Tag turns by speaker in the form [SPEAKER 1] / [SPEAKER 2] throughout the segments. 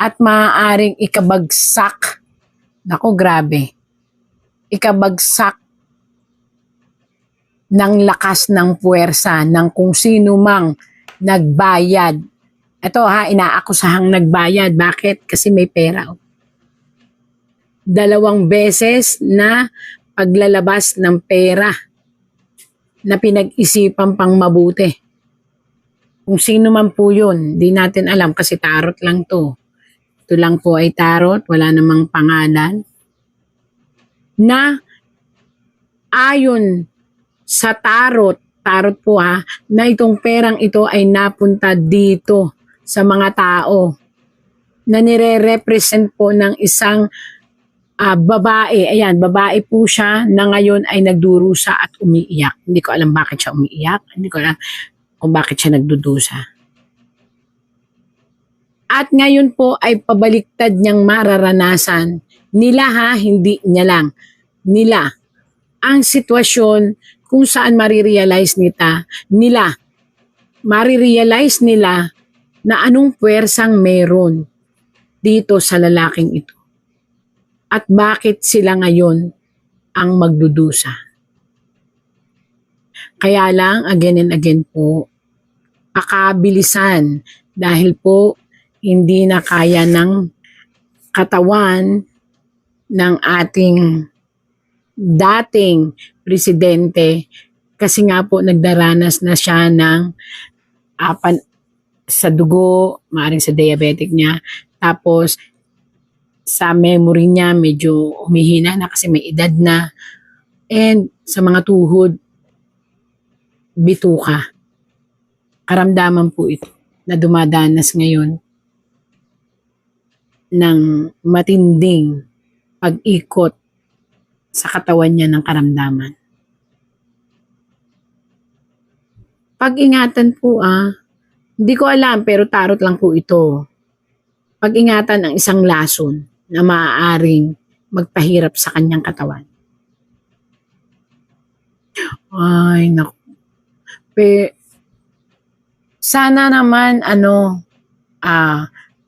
[SPEAKER 1] at maaaring ikabagsak, nako grabe, ikabagsak ng lakas ng puwersa ng kung sino mang nagbayad. Ito inaakusahang nagbayad. Bakit? Kasi may pera. 2 beses na paglalabas ng pera na pinag-isipan pang mabuti. Kung sino man po yun, di natin alam kasi tarot lang to. Ito lang po ay tarot, wala namang pangalan. Na ayon sa tarot po na itong perang ito ay napunta dito sa mga tao na nire-represent po ng isang babae. Ayan, babae po siya na ngayon ay nagdurusa at umiiyak. Hindi ko alam bakit siya umiiyak. Hindi ko alam kung bakit siya nagdudusa. At ngayon po ay pabaliktad niyang mararanasan. Nila hindi niya lang. Nila. Ang sitwasyon kung saan marirealize nila na anong puwersang meron dito sa lalaking ito. At bakit sila ngayon ang magdudusa. Kaya lang, again and again po, pakabilisan dahil po hindi na kaya ng katawan ng ating dating presidente kasi nga po nagdaranas na siya ng sa dugo, maaaring sa diabetic niya, tapos sa memory niya medyo humihina na kasi may edad na, and sa mga tuhod, bituka. Karamdaman po ito na dumadanas ngayon ng matinding pag-ikot sa katawan niya ng karamdaman. Pag-ingatan po hindi ko alam pero tarot lang po ito. Pag-ingatan ang isang lason na maaaring magpahirap sa kanyang katawan. Ay, naku. Sana naman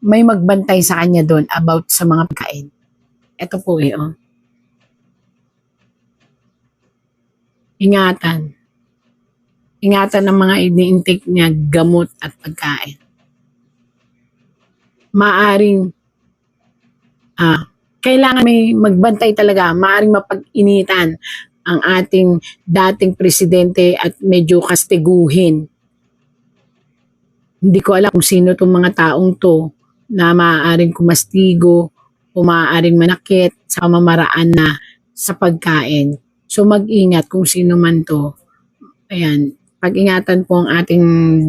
[SPEAKER 1] may magbantay sa kanya doon about sa mga pagkain. Ito po Ingatan. Ingatan ng mga ini-intake niya, gamot at pagkain. Maaring kailangan may magbantay talaga, maaring mapag-initan ang ating dating presidente at medyo kastiguhin. Hindi ko alam kung sino itong mga taong to na maaaring kumastigo o maaaring manakit sa pamamaraan na sa pagkain. So mag-ingat kung sino man to. Ayan, pag-ingatan po ang ating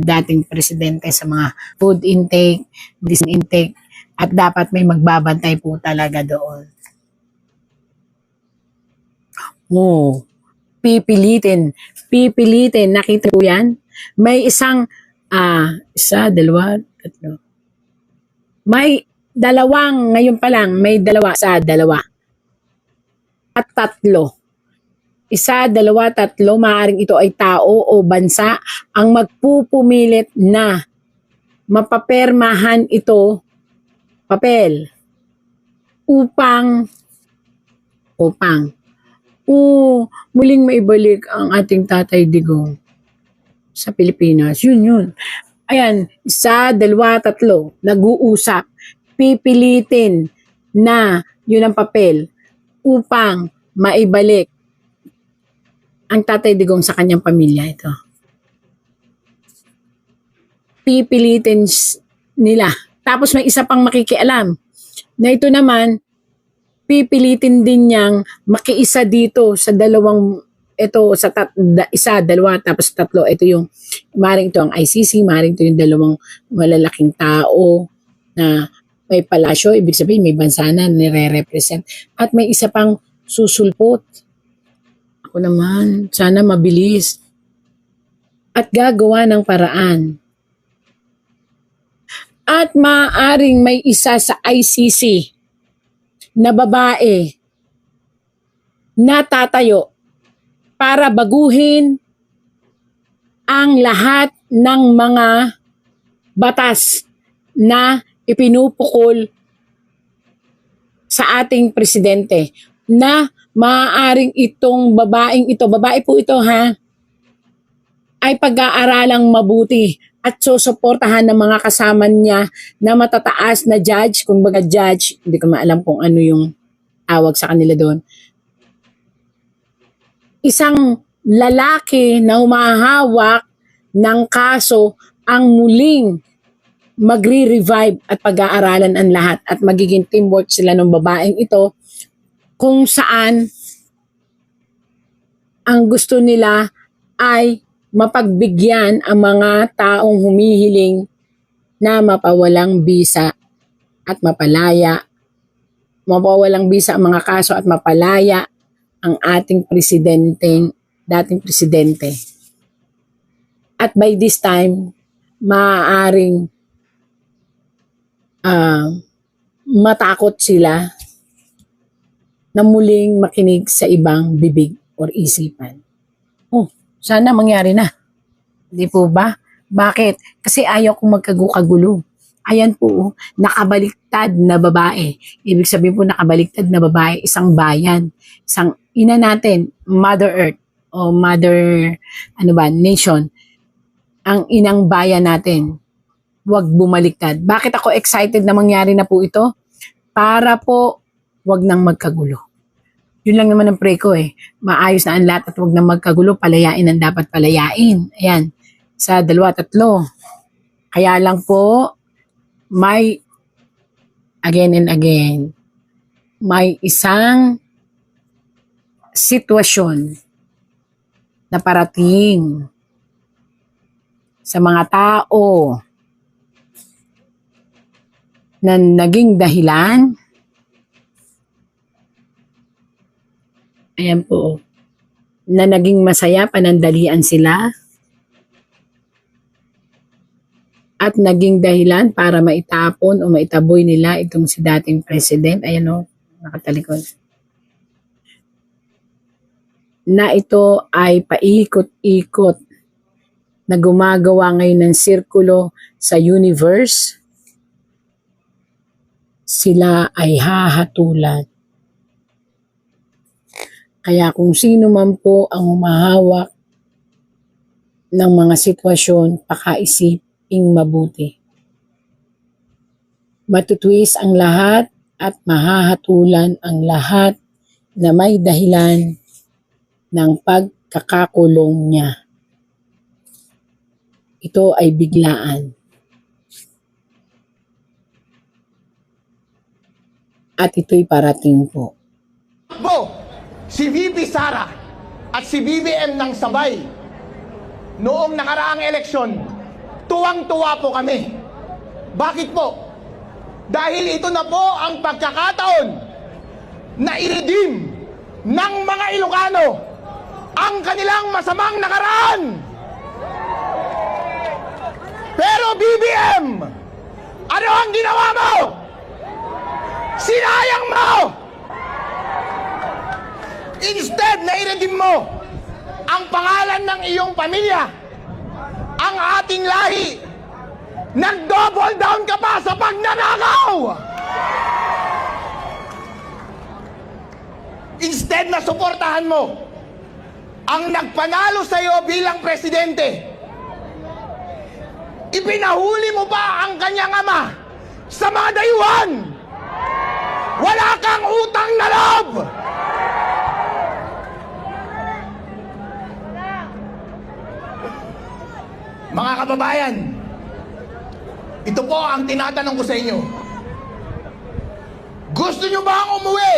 [SPEAKER 1] dating presidente sa mga food intake, medicine intake, at dapat may magbabantay po talaga doon. Pipilitin. Nakita po yan? May isang, 1, 2, 3. May 2, ngayon pa lang, may 2 sa 2. At 3. 1, 2, 3, maaaring ito ay tao o bansa ang magpupumilit na mapapermahan ito, papel, upang muling maibalik ang ating Tatay Digong sa Pilipinas. Yun. Ayan, 1, 2, 3, nag-uusap, pipilitin na yun ang papel upang maibalik ang Tatay Digong sa kanyang pamilya. Ito. Pipilitin nila. Tapos may isa pang makikialam na ito naman, pipilitin din niyang makiisa dito sa 2, ito sa 1, 2, tapos 3. Ito yung, maaaring ito ang ICC, maaaring ito yung 2 malalaking tao na may palasyo, ibig sabihin may bansa na nire-represent. At may isa pang susulpot. Ako naman, sana mabilis. At gagawa ng paraan. At maaaring may isa sa ICC na babae na tatayo para baguhin ang lahat ng mga batas na ipinupukol sa ating presidente na maaaring itong babae po ito ha, ay pag-aaralang mabuti at susuportahan ng mga kasama niya na matataas na judge, kung baga judge, hindi ko maalam kung ano yung tawag sa kanila doon. Isang lalaki na humahawak ng kaso ang muling magre-revive at pag-aaralan ang lahat at magiging teamwork sila ng babaeng ito kung saan ang gusto nila ay mapagbigyan ang mga taong humihiling na mapawalang bisa at mapawalang bisa ang mga kaso at mapalaya ang ating dating presidente. At by this time, maaaring matakot sila na muling makinig sa ibang bibig or isipan. Sana mangyari na. Di po ba? Bakit? Kasi ayaw kong magkagulo. Ayan po, nakabaliktad na babae. Ibig sabihin po nakabaliktad na babae, isang bayan. Isang ina natin, Mother Earth o Mother Nation. Ang inang bayan natin. Huwag bumaliktad. Bakit ako excited na mangyari na po ito? Para po, huwag nang magkagulo. Yun lang naman ang pray ko eh. Maayos na ang lahat at huwag nang magkagulo. Palayain ang dapat palayain. Ayan. 1, 2, 3. Kaya lang po, may again and again, may isang sitwasyon na parating sa mga tao na naging dahilan. Ayan po, na naging masaya, panandalian sila at naging dahilan para maitapon o maitaboy nila itong si dating president. Ayan o, nakatalikod. Na ito ay paikot-ikot na gumagawa ngayon ng sirkulo sa universe. Sila ay hahatulan. Kaya kung sino man po ang humahawak ng mga sitwasyon, pakaisiping mabuti. Matutwis ang lahat at mahahatulan ang lahat na may dahilan ng pagkakakulong niya. Ito ay biglaan. At ito'y parating po.
[SPEAKER 2] Si VP Sara at si BBM ng sabay noong nakaraang eleksyon, tuwang-tuwa po kami. Bakit po? Dahil ito na po ang pagkakataon na i-redeem ng mga Ilocano ang kanilang masamang nakaraan. Pero BBM, ano ang ginawa mo? Sinayang mo! Instead na i-redeem mo ang pangalan ng iyong pamilya, ang ating lahi, nag-double down ka pa sa pagnanakaw! Instead na suportahan mo ang nagpanalo sa iyo bilang presidente, ipinahuli mo pa ang kanyang ama sa mga dayuhan! Wala kang utang na loob! Mga kababayan, ito po ang tinatanong ko sa inyo. Gusto nyo bang umuwi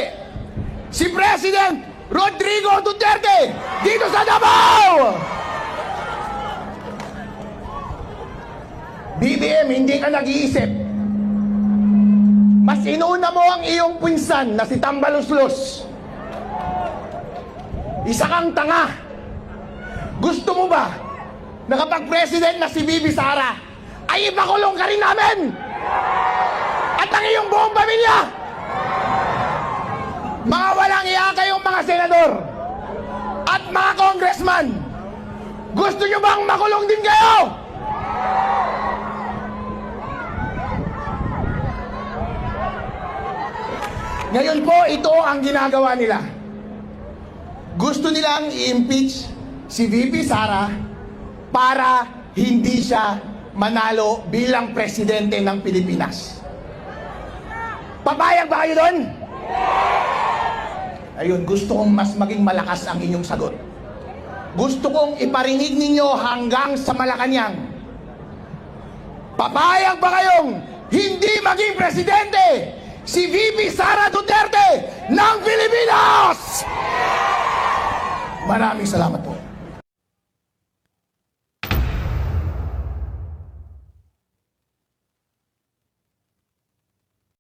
[SPEAKER 2] si President Rodrigo Duterte dito sa Davao? BBM, hindi ka nag-iisip. Mas inuna mo ang iyong pinsan na si Tambaluslos. Isa kang tanga. Gusto mo ba na kapag president na si Bibi Sara ay ipakulong ka rin namin? At ang iyong buong pamilya? Mga walang iya kayong mga senador at mga congressman, gusto nyo bang makulong din kayo? Ngayon po, ito ang ginagawa nila. Gusto nilang i-impeach si VP Sara para hindi siya manalo bilang presidente ng Pilipinas. Papayag ba kayo doon? Ayun, gusto kong mas maging malakas ang inyong sagot. Gusto kong iparinig ninyo hanggang sa Malacanang. Papayag ba kayong hindi maging presidente si VP Sara Duterte ng Pilipinas? Maraming salamat po.